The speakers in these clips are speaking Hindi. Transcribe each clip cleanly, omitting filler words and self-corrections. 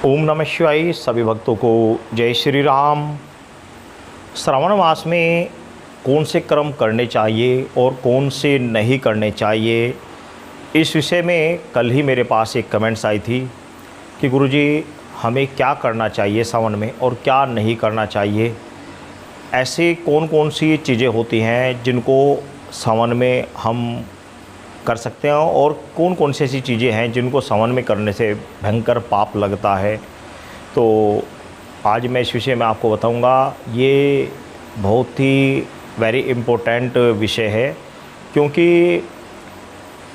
ओम नमः शिवाय। सभी भक्तों को जय श्री राम। श्रावण मास में कौन से कर्म करने चाहिए और कौन से नहीं करने चाहिए, इस विषय में कल ही मेरे पास एक कमेंट्स आई थी कि गुरुजी हमें क्या करना चाहिए सावन में और क्या नहीं करना चाहिए। ऐसे कौन कौन सी चीज़ें होती हैं जिनको सावन में हम कर सकते हैं और कौन कौन सी ऐसी चीज़ें हैं जिनको सावन में करने से भयंकर पाप लगता है। तो आज मैं इस विषय में आपको बताऊंगा। ये बहुत ही वेरी इम्पोर्टेंट विषय है, क्योंकि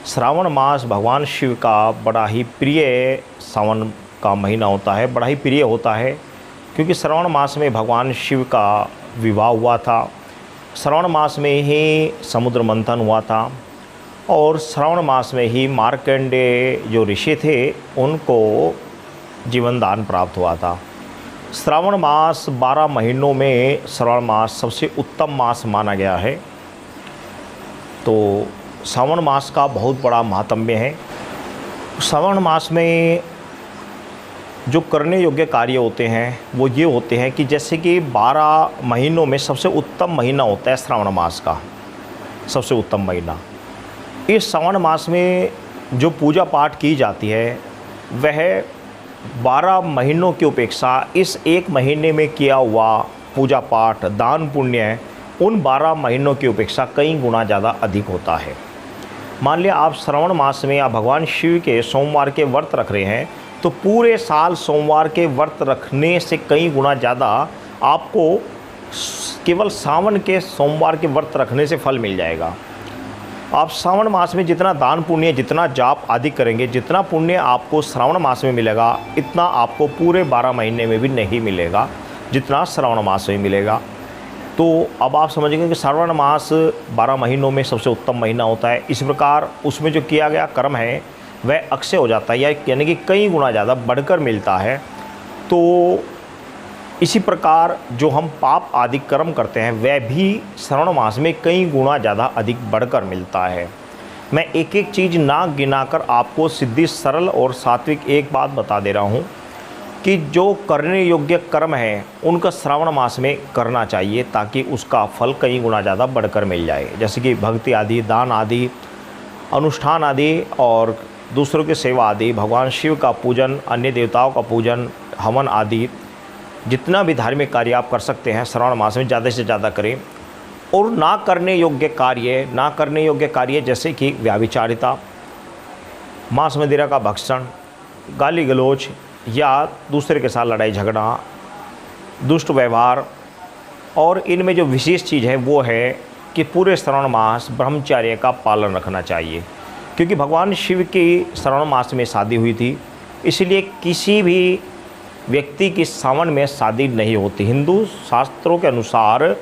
श्रावण मास भगवान शिव का बड़ा ही प्रिय सावन का महीना होता है, बड़ा ही प्रिय होता है, क्योंकि श्रावण मास में भगवान शिव का विवाह हुआ था। श्रावण मास में ही समुद्र मंथन हुआ था और श्रावण मास में ही मार्कंडेय जो ऋषि थे उनको जीवन दान प्राप्त हुआ था। श्रावण मास 12 महीनों में श्रावण मास सबसे उत्तम मास माना गया है। तो श्रावण मास का बहुत बड़ा महात्म्य है। श्रावण मास में जो करने योग्य कार्य होते हैं वो ये होते हैं कि जैसे कि 12 महीनों में सबसे उत्तम महीना होता है श्रावण मास का, सबसे उत्तम महीना। इस श्रावण मास में जो पूजा पाठ की जाती है वह 12 महीनों की अपेक्षा इस एक महीने में किया हुआ पूजा पाठ दान पुण्य उन 12 महीनों की अपेक्षा कई गुना ज़्यादा अधिक होता है। मान लिया आप श्रावण मास में या भगवान शिव के सोमवार के व्रत रख रहे हैं, तो पूरे साल सोमवार के व्रत रखने से कई गुना ज़्यादा आपको केवल सावन के सोमवार के व्रत रखने से फल मिल जाएगा। आप श्रावण मास में जितना दान पुण्य, जितना जाप आदि करेंगे, जितना पुण्य आपको श्रावण मास में मिलेगा इतना आपको पूरे 12 महीने में भी नहीं मिलेगा जितना श्रावण मास में मिलेगा। तो अब आप समझेंगे कि श्रावण मास 12 महीनों में सबसे उत्तम महीना होता है। इस प्रकार उसमें जो किया गया कर्म है वह अक्षय हो जाता है, यानी कि कई गुना ज़्यादा बढ़कर मिलता है। तो इसी प्रकार जो हम पाप आदि कर्म करते हैं वह भी श्रावण मास में कई गुना ज़्यादा अधिक बढ़कर मिलता है। मैं एक एक चीज़ ना गिनाकर आपको सीधी सरल और सात्विक एक बात बता दे रहा हूँ कि जो करने योग्य कर्म है उनका श्रावण मास में करना चाहिए, ताकि उसका फल कई गुना ज़्यादा बढ़कर मिल जाए। जैसे कि भक्ति आदि, दान आदि, अनुष्ठान आदि और दूसरों की सेवा आदि, भगवान शिव का पूजन, अन्य देवताओं का पूजन, हवन आदि, जितना भी धार्मिक कार्य आप कर सकते हैं श्रावण मास में ज़्यादा से ज़्यादा करें। और ना करने योग्य कार्य जैसे कि व्याभिचारिता, मांस मदिरा का भक्षण, गाली गलौज या दूसरे के साथ लड़ाई झगड़ा, दुष्ट व्यवहार, और इनमें जो विशेष चीज़ है वो है कि पूरे श्रावण मास ब्रह्मचर्य का पालन रखना चाहिए। क्योंकि भगवान शिव की श्रावण मास में शादी हुई थी, इसलिए किसी भी व्यक्ति की सावन में शादी नहीं होती। हिंदू शास्त्रों के अनुसार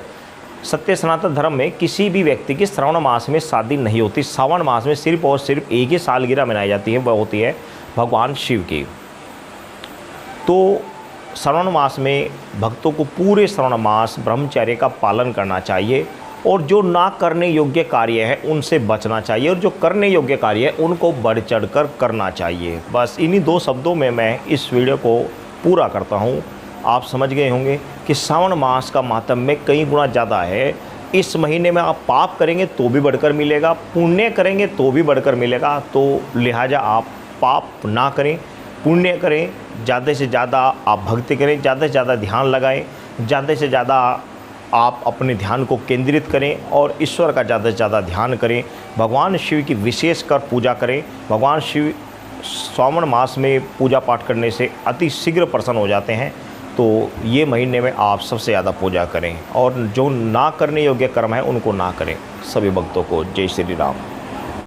सत्य सनातन धर्म में किसी भी व्यक्ति की श्रावण मास में शादी नहीं होती। श्रावण मास में सिर्फ और सिर्फ एक ही सालगिरह मनाई जाती है, वह होती है भगवान शिव की। तो श्रावण मास में भक्तों को पूरे श्रावण मास ब्रह्मचर्य का पालन करना चाहिए और जो ना करने योग्य कार्य है उनसे बचना चाहिए, और जो करने योग्य कार्य है उनको बढ़ चढ़ कर करना चाहिए। बस इन्हीं 2 शब्दों में मैं इस वीडियो को पूरा करता हूँ। आप समझ गए होंगे कि श्रावण मास का महात्म्य कई गुना ज़्यादा है। इस महीने में आप पाप करेंगे तो भी बढ़कर मिलेगा, पुण्य करेंगे तो भी बढ़कर मिलेगा। तो लिहाजा आप पाप ना करें, पुण्य करें, ज़्यादा से ज़्यादा आप भक्ति करें, ज़्यादा से ज़्यादा ध्यान लगाएं, ज़्यादा से ज़्यादा आप अपने ध्यान को केंद्रित करें और ईश्वर का ज़्यादा से ज़्यादा ध्यान करें। भगवान शिव की विशेषकर पूजा करें। भगवान शिव श्रावण मास में पूजा पाठ करने से अति शीघ्र प्रसन्न हो जाते हैं। तो ये महीने में आप सबसे ज़्यादा पूजा करें और जो ना करने योग्य कर्म है उनको ना करें। सभी भक्तों को जय श्री राम।